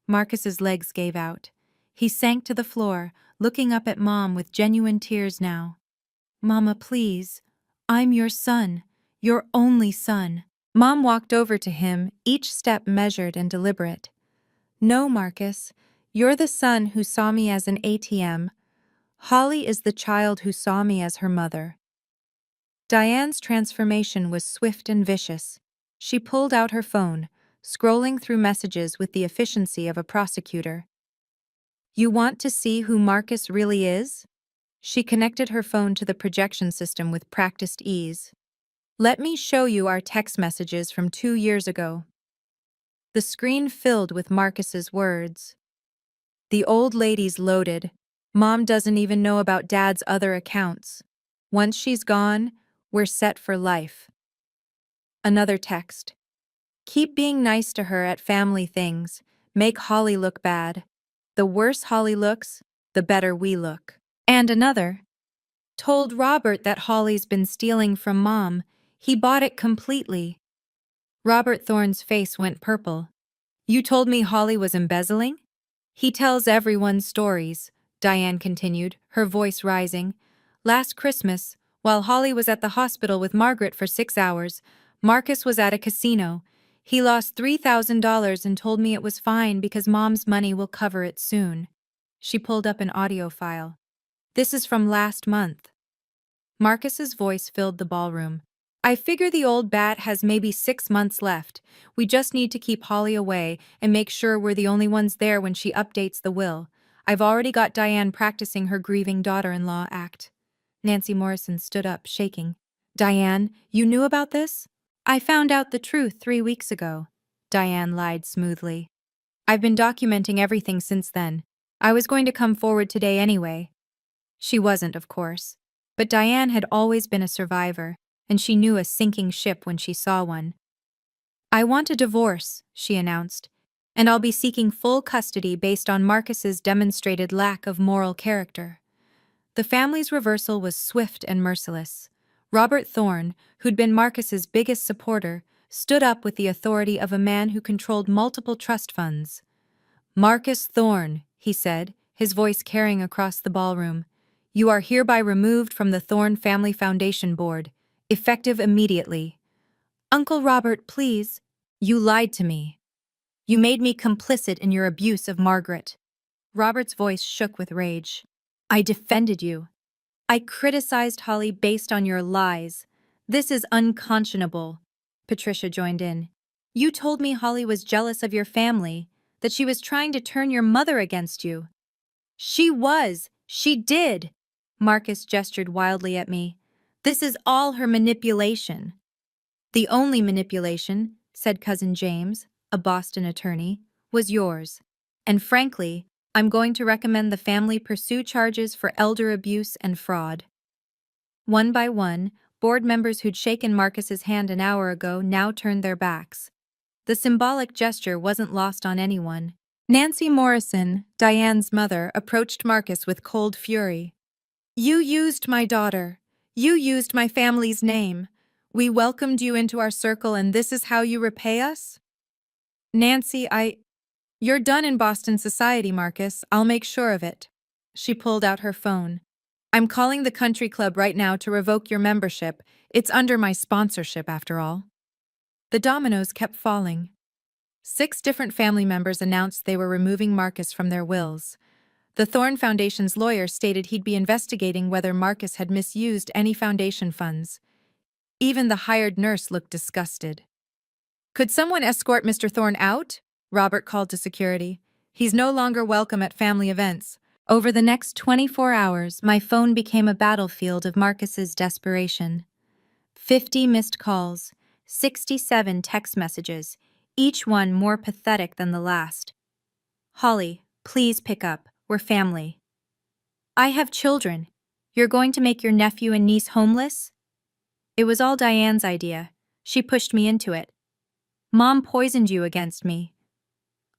Marcus's legs gave out. He sank to the floor, looking up at Mom with genuine tears now. Mama, please. I'm your son. Your only son. Mom walked over to him, each step measured and deliberate. No, Marcus. You're the son who saw me as an ATM. Holly is the child who saw me as her mother. Diane's transformation was swift and vicious. She pulled out her phone, scrolling through messages with the efficiency of a prosecutor. You want to see who Marcus really is? She connected her phone to the projection system with practiced ease. Let me show you our text messages from 2 years ago. The screen filled with Marcus's words. The old lady's loaded. Mom doesn't even know about Dad's other accounts. Once she's gone, we're set for life. Another text. Keep being nice to her at family things. Make Holly look bad. The worse Holly looks, the better we look. And another. Told Robert that Holly's been stealing from Mom. He bought it completely. Robert Thorne's face went purple. You told me Holly was embezzling? He tells everyone stories, Diane continued, her voice rising. Last Christmas, while Holly was at the hospital with Margaret for 6 hours, Marcus was at a casino. He lost $3,000 and told me it was fine because Mom's money will cover it soon. She pulled up an audio file. This is from last month. Marcus's voice filled the ballroom. I figure the old bat has maybe 6 months left. We just need to keep Holly away and make sure we're the only ones there when she updates the will. I've already got Diane practicing her grieving daughter-in-law act. Nancy Morrison stood up, shaking. Diane, you knew about this? I found out the truth 3 weeks ago. Diane lied smoothly. I've been documenting everything since then. I was going to come forward today anyway. She wasn't, of course. But Diane had always been a survivor, and she knew a sinking ship when she saw one. I want a divorce, she announced, and I'll be seeking full custody based on Marcus's demonstrated lack of moral character. The family's reversal was swift and merciless. Robert Thorne, who'd been Marcus's biggest supporter, stood up with the authority of a man who controlled multiple trust funds. Marcus Thorne, he said, his voice carrying across the ballroom. You are hereby removed from the Thorne Family Foundation Board, effective immediately. Uncle Robert, please. You lied to me. You made me complicit in your abuse of Margaret. Robert's voice shook with rage. I defended you. I criticized Holly based on your lies. This is unconscionable. Patricia joined in. You told me Holly was jealous of your family, that she was trying to turn your mother against you. She was. She did. Marcus gestured wildly at me. This is all her manipulation. The only manipulation, said Cousin James, a Boston attorney, was yours. And frankly, I'm going to recommend the family pursue charges for elder abuse and fraud. One by one, board members who'd shaken Marcus's hand an hour ago now turned their backs. The symbolic gesture wasn't lost on anyone. Nancy Morrison, Diane's mother, approached Marcus with cold fury. You used my daughter. You used my family's name. We welcomed you into our circle and this is how you repay us? Nancy, You're done in Boston society, Marcus. I'll make sure of it. She pulled out her phone. I'm calling the country club right now to revoke your membership. It's under my sponsorship, after all. The dominoes kept falling. 6 different family members announced they were removing Marcus from their wills. The Thorne Foundation's lawyer stated he'd be investigating whether Marcus had misused any foundation funds. Even the hired nurse looked disgusted. Could someone escort Mr. Thorne out? Robert called to security. He's no longer welcome at family events. Over the next 24 hours, my phone became a battlefield of Marcus's desperation. 50 missed calls, 67 text messages, each one more pathetic than the last. Holly, please pick up. We're family. I have children. You're going to make your nephew and niece homeless? It was all Diane's idea. She pushed me into it. Mom poisoned you against me.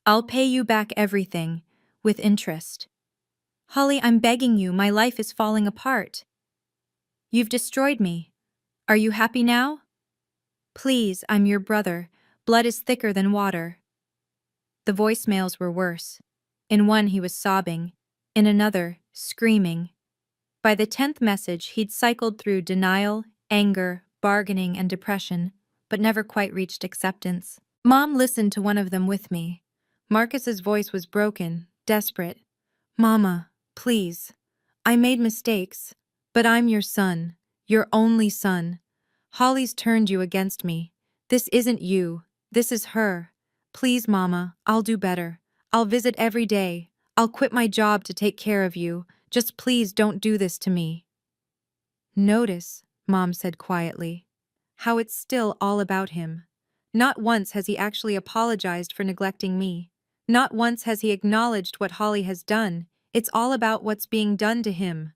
I'll pay you back everything, with interest. Holly, I'm begging you, my life is falling apart. You've destroyed me. Are you happy now? Please, I'm your brother. Blood is thicker than water. The voicemails were worse. In one, he was sobbing. In another, screaming. By the 10th message, he'd cycled through denial, anger, bargaining, and depression, but never quite reached acceptance. Mom listened to one of them with me. Marcus's voice was broken, desperate. Mama, please. I made mistakes, but I'm your son, your only son. Holly's turned you against me. This isn't you. This is her. Please, Mama, I'll do better. I'll visit every day. I'll quit my job to take care of you. Just please don't do this to me. Notice, Mom said quietly, how it's still all about him. Not once has he actually apologized for neglecting me. Not once has he acknowledged what Holly has done. It's all about what's being done to him.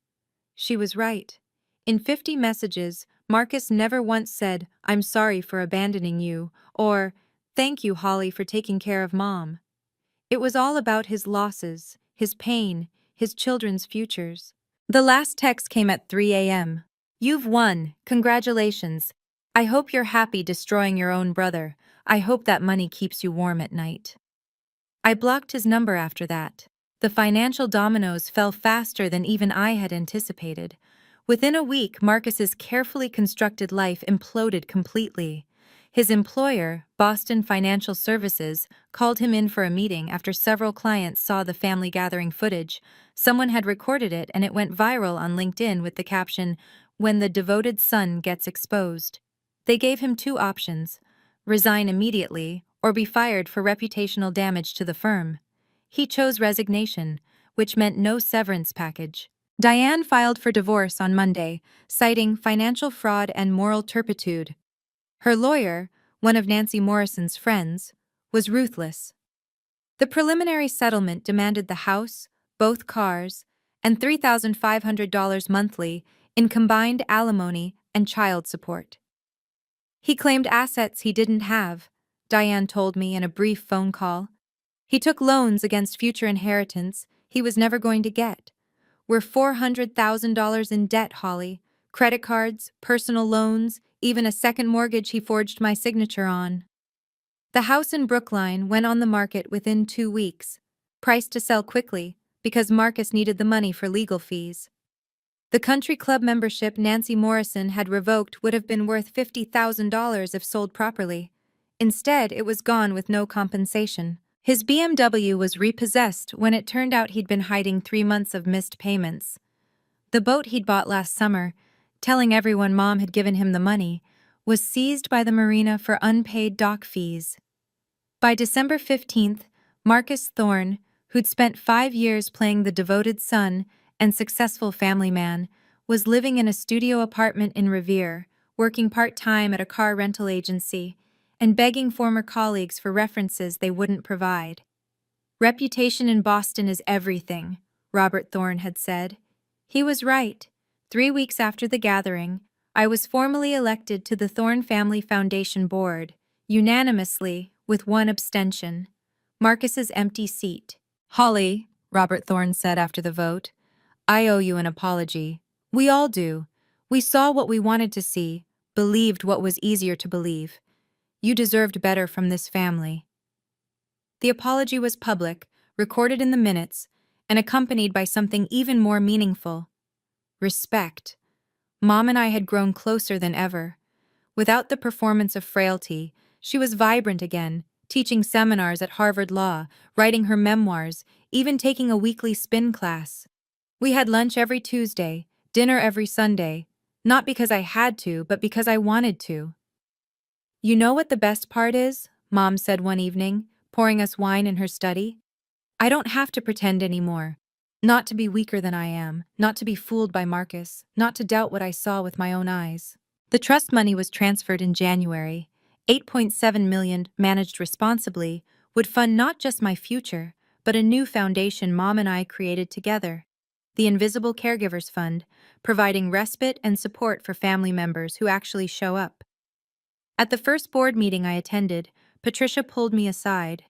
She was right. In 50 messages, Marcus never once said, I'm sorry for abandoning you, or, thank you, Holly, for taking care of Mom. It was all about his losses, his pain, his children's futures. The last text came at 3 a.m. You've won. Congratulations. I hope you're happy destroying your own brother. I hope that money keeps you warm at night. I blocked his number after that. The financial dominoes fell faster than even I had anticipated. Within a week, Marcus's carefully constructed life imploded completely. His employer, Boston Financial Services, called him in for a meeting after several clients saw the family gathering footage. Someone had recorded it and it went viral on LinkedIn with the caption, "When the devoted son gets exposed." They gave him 2 options: resign immediately or be fired for reputational damage to the firm. He chose resignation, which meant no severance package. Diane filed for divorce on Monday, citing financial fraud and moral turpitude. Her lawyer, one of Nancy Morrison's friends, was ruthless. The preliminary settlement demanded the house, both cars, and $3,500 monthly in combined alimony and child support. He claimed assets he didn't have, Diane told me in a brief phone call. He took loans against future inheritance he was never going to get. We're $400,000 in debt, Holly. Credit cards, personal loans, even a second mortgage he forged my signature on. The house in Brookline went on the market within 2 weeks, priced to sell quickly because Marcus needed the money for legal fees. The country club membership Nancy Morrison had revoked would have been worth $50,000 if sold properly. Instead, it was gone with no compensation. His BMW was repossessed when it turned out he'd been hiding 3 months of missed payments. The boat he'd bought last summer, telling everyone Mom had given him the money, was seized by the marina for unpaid dock fees. By December 15th, Marcus Thorne, who'd spent 5 years playing the devoted son and successful family man, was living in a studio apartment in Revere, working part-time at a car rental agency, and begging former colleagues for references they wouldn't provide. Reputation in Boston is everything, Robert Thorne had said. He was right. 3 weeks after the gathering, I was formally elected to the Thorne Family Foundation board, unanimously, with 1 abstention. Marcus's empty seat. Holly, Robert Thorne said after the vote, I owe you an apology. We all do. We saw what we wanted to see, believed what was easier to believe. You deserved better from this family. The apology was public, recorded in the minutes, and accompanied by something even more meaningful: respect. Mom and I had grown closer than ever. Without the performance of frailty, she was vibrant again, teaching seminars at Harvard Law, writing her memoirs, even taking a weekly spin class. We had lunch every Tuesday, dinner every Sunday, not because I had to, but because I wanted to. You know what the best part is? Mom said one evening, pouring us wine in her study. I don't have to pretend anymore. Not to be weaker than I am, not to be fooled by Marcus, not to doubt what I saw with my own eyes. The trust money was transferred in January. 8.7 million, managed responsibly, would fund not just my future, but a new foundation Mom and I created together. The Invisible Caregivers Fund, providing respite and support for family members who actually show up. At the first board meeting I attended, Patricia pulled me aside.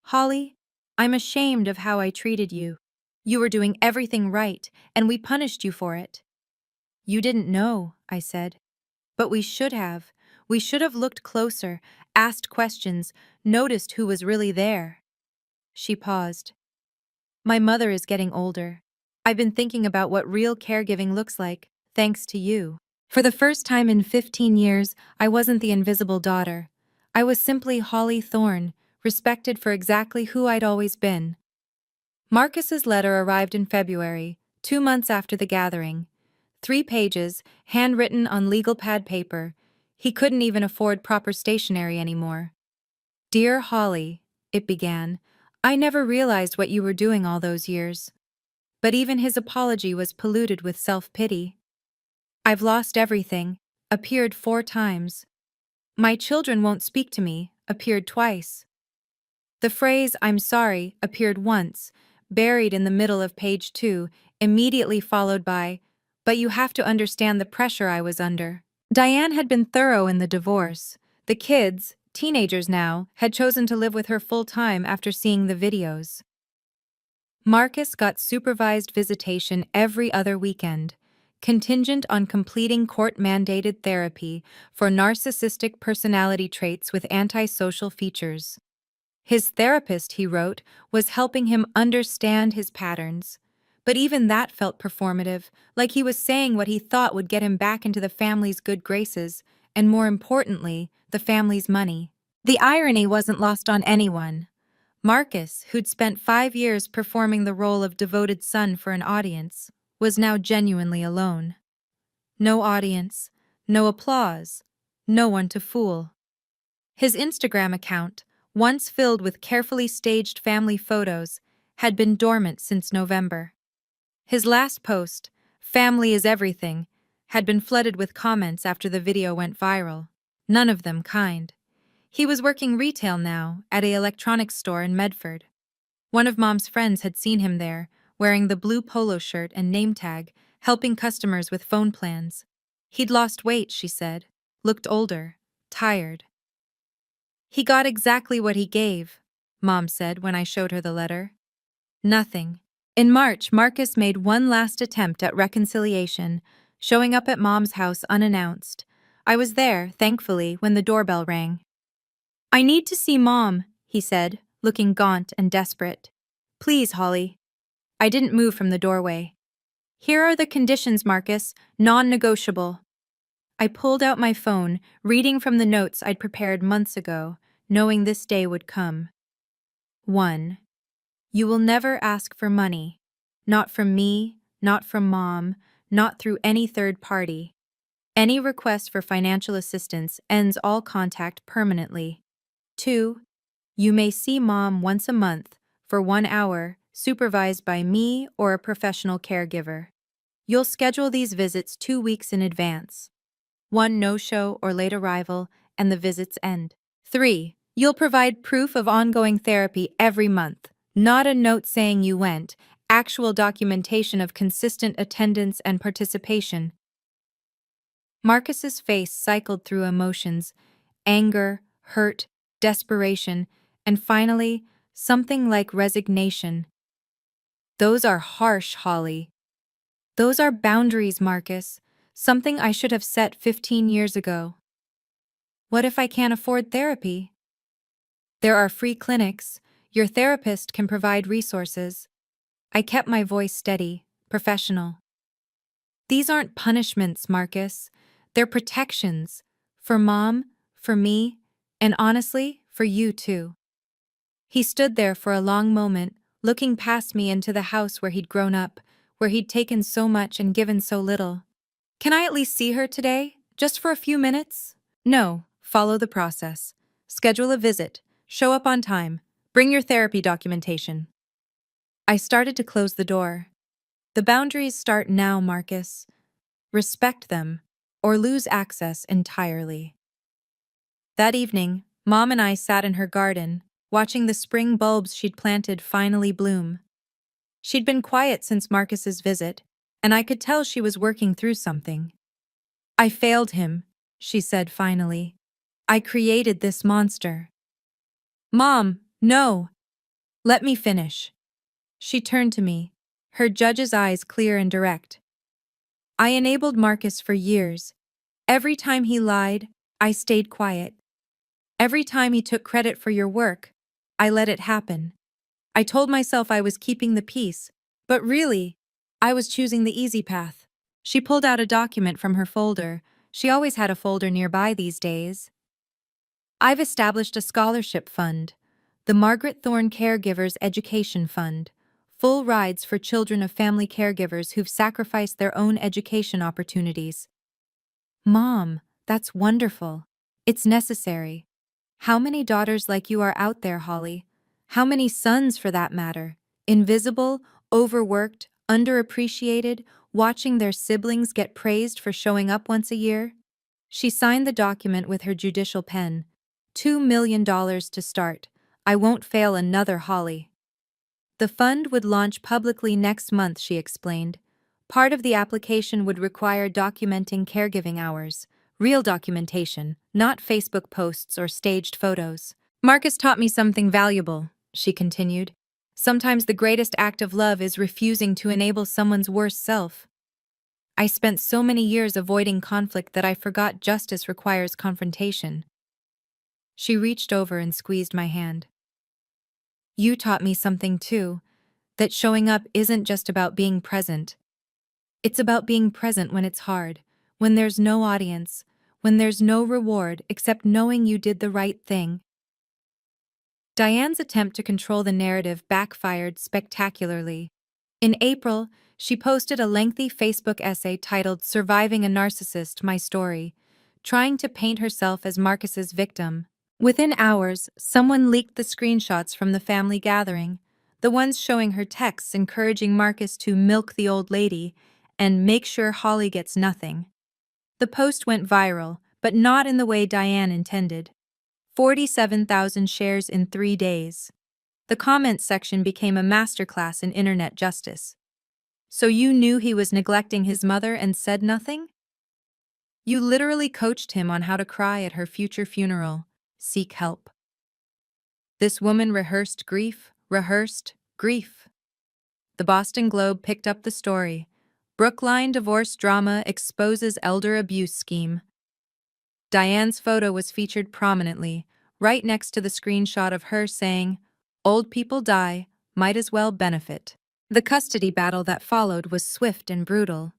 Holly, I'm ashamed of how I treated you. You were doing everything right, and we punished you for it. You didn't know, I said. But we should have. We should have looked closer, asked questions, noticed who was really there. She paused. My mother is getting older. I've been thinking about what real caregiving looks like, thanks to you. For the first time in 15 years, I wasn't the invisible daughter. I was simply Holly Thorne, respected for exactly who I'd always been. Marcus's letter arrived in February, 2 months after the gathering. 3 pages, handwritten on legal pad paper. He couldn't even afford proper stationery anymore. Dear Holly, it began, I never realized what you were doing all those years. But even his apology was polluted with self-pity. I've lost everything, appeared 4 times. My children won't speak to me, appeared twice. The phrase, I'm sorry, appeared once, buried in the middle of page 2, immediately followed by, but you have to understand the pressure I was under. Diane had been thorough in the divorce. The kids, teenagers now, had chosen to live with her full-time after seeing the videos. Marcus got supervised visitation every other weekend, contingent on completing court-mandated therapy for narcissistic personality traits with antisocial features. His therapist, he wrote, was helping him understand his patterns. But even that felt performative, like he was saying what he thought would get him back into the family's good graces, and more importantly, the family's money. The irony wasn't lost on anyone. Marcus, who'd spent 5 years performing the role of devoted son for an audience, was now genuinely alone. No audience, no applause, no one to fool. His Instagram account, once filled with carefully staged family photos, had been dormant since November. His last post, Family is Everything, had been flooded with comments after the video went viral, none of them kind. He was working retail now at an electronics store in Medford. One of Mom's friends had seen him there, wearing the blue polo shirt and name tag, helping customers with phone plans. He'd lost weight, she said, looked older, tired. He got exactly what he gave, Mom said when I showed her the letter. Nothing. In March, Marcus made one last attempt at reconciliation, showing up at Mom's house unannounced. I was there, thankfully, when the doorbell rang. I need to see Mom, he said, looking gaunt and desperate. Please, Holly. I didn't move from the doorway. Here are the conditions, Marcus, non-negotiable. I pulled out my phone, reading from the notes I'd prepared months ago, knowing this day would come. 1. You will never ask for money. Not from me, not from Mom, not through any third party. Any request for financial assistance ends all contact permanently. 2. You may see Mom once a month, for 1 hour, supervised by me or a professional caregiver. You'll schedule these visits 2 weeks in advance. 1 no-show or late arrival, and the visits end. 3. You'll provide proof of ongoing therapy every month. Not a note saying you went, actual documentation of consistent attendance and participation. Marcus's face cycled through emotions: anger, hurt, desperation, and finally, something like resignation. Those are harsh, Holly. Those are boundaries, Marcus. something I should have set 15 years ago. What if I can't afford therapy? There are free clinics. Your therapist can provide resources. I kept my voice steady, professional. These aren't punishments, Marcus. They're protections. For Mom, for me, and honestly, for you too. He stood there for a long moment, looking past me into the house where he'd grown up, where he'd taken so much and given so little. Can I at least see her today? Just for a few minutes? No, follow the process. Schedule a visit. Show up on time. Bring your therapy documentation. I started to close the door. The boundaries start now, Marcus. Respect them, or lose access entirely. That evening, Mom and I sat in her garden, watching the spring bulbs she'd planted finally bloom. She'd been quiet since Marcus's visit, and I could tell she was working through something. I failed him, she said finally. I created this monster. Mom, no! Let me finish. She turned to me, her judge's eyes clear and direct. I enabled Marcus for years. Every time he lied, I stayed quiet. Every time he took credit for your work, I let it happen. I told myself I was keeping the peace, but really, I was choosing the easy path. She pulled out a document from her folder. She always had a folder nearby these days. I've established a scholarship fund, the Margaret Thorne Caregivers Education Fund, full rides for children of family caregivers who've sacrificed their own education opportunities. Mom, that's wonderful. It's necessary. How many daughters like you are out there, Holly? How many sons, for that matter? Invisible, overworked, underappreciated, watching their siblings get praised for showing up once a year? She signed the document with her judicial pen. $2 million to start. I won't fail another, Holly. The fund would launch publicly next month, she explained. Part of the application would require documenting caregiving hours. Real documentation, not Facebook posts or staged photos. Marcus taught me something valuable, she continued. Sometimes the greatest act of love is refusing to enable someone's worst self. I spent so many years avoiding conflict that I forgot justice requires confrontation. She reached over and squeezed my hand. You taught me something too, that showing up isn't just about being present. It's about being present when it's hard, when there's no audience, when there's no reward except knowing you did the right thing. Diane's attempt to control the narrative backfired spectacularly. In April, she posted a lengthy Facebook essay titled "Surviving a Narcissist: My Story," trying to paint herself as Marcus's victim. Within hours, someone leaked the screenshots from the family gathering, the ones showing her texts encouraging Marcus to milk the old lady and make sure Holly gets nothing. The post went viral, but not in the way Diane intended. 47,000 shares in 3 days. The comments section became a masterclass in internet justice. So you knew he was neglecting his mother and said nothing? You literally coached him on how to cry at her future funeral. Seek help. This woman rehearsed grief. The Boston Globe picked up the story. Brookline divorce drama exposes elder abuse scheme. Diane's photo was featured prominently, right next to the screenshot of her saying, "Old people die, might as well benefit." The custody battle that followed was swift and brutal.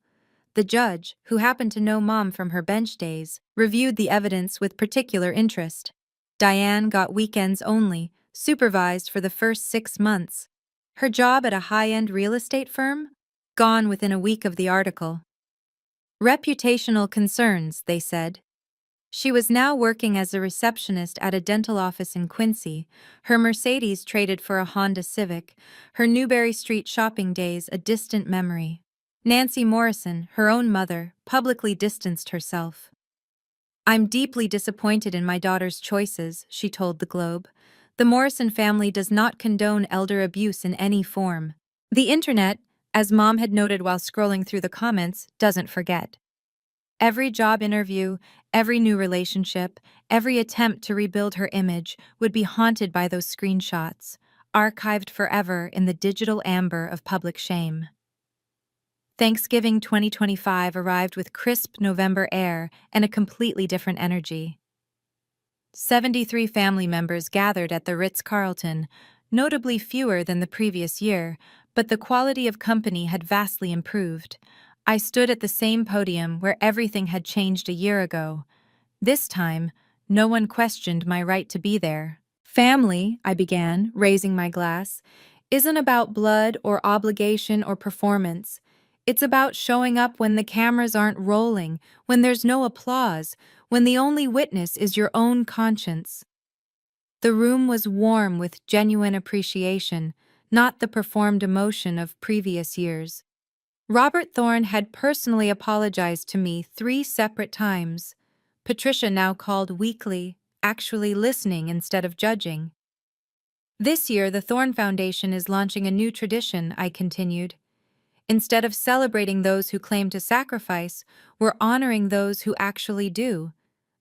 The judge, who happened to know Mom from her bench days, reviewed the evidence with particular interest. Diane got weekends only, supervised for the first 6 months. Her job at a high-end real estate firm? Gone within a week of the article. Reputational concerns, they said. She was now working as a receptionist at a dental office in Quincy, her Mercedes traded for a Honda Civic, her Newberry Street shopping days a distant memory. Nancy Morrison, her own mother, publicly distanced herself. I'm deeply disappointed in my daughter's choices, she told the Globe. The Morrison family does not condone elder abuse in any form. The internet, as Mom had noted while scrolling through the comments, doesn't forget. Every job interview, every new relationship, every attempt to rebuild her image would be haunted by those screenshots, archived forever in the digital amber of public shame. Thanksgiving 2025 arrived with crisp November air and a completely different energy. 73 family members gathered at the Ritz-Carlton, notably fewer than the previous year, but the quality of company had vastly improved. I stood at the same podium where everything had changed a year ago. This time, no one questioned my right to be there. Family, I began, raising my glass, isn't about blood or obligation or performance. It's about showing up when the cameras aren't rolling, when there's no applause, when the only witness is your own conscience. The room was warm with genuine appreciation, not the performed emotion of previous years. Robert Thorne had personally apologized to me 3 separate times. Patricia now called weekly, actually listening instead of judging. This year, the Thorne Foundation is launching a new tradition, I continued. Instead of celebrating those who claim to sacrifice, we're honoring those who actually do.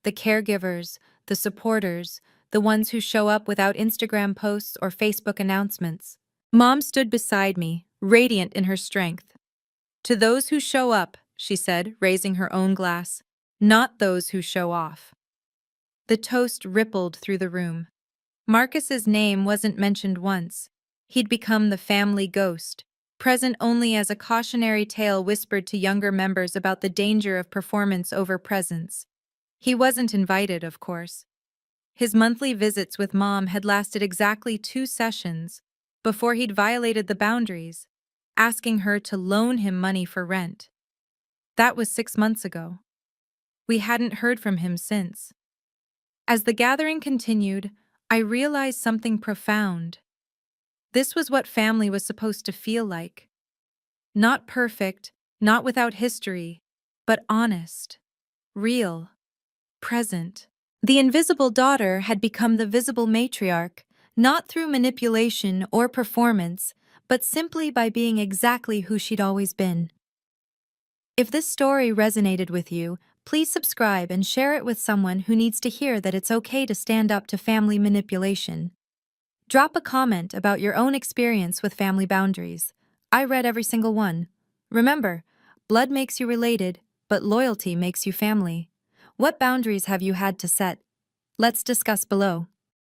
The caregivers, the supporters, the ones who show up without Instagram posts or Facebook announcements. Mom stood beside me, radiant in her strength. To those who show up, she said, raising her own glass, not those who show off. The toast rippled through the room. Marcus's name wasn't mentioned once. He'd become the family ghost, present only as a cautionary tale whispered to younger members about the danger of performance over presence. He wasn't invited, of course. His monthly visits with Mom had lasted exactly 2 sessions before he'd violated the boundaries, asking her to loan him money for rent. That was 6 months ago. We hadn't heard from him since. As the gathering continued, I realized something profound. This was what family was supposed to feel like. Not perfect, not without history, but honest, real, present. The invisible daughter had become the visible matriarch, not through manipulation or performance, but simply by being exactly who she'd always been. If this story resonated with you, please subscribe and share it with someone who needs to hear that it's okay to stand up to family manipulation. Drop a comment about your own experience with family boundaries. I read every single one. Remember, blood makes you related, but loyalty makes you family. What boundaries have you had to set? Let's discuss below.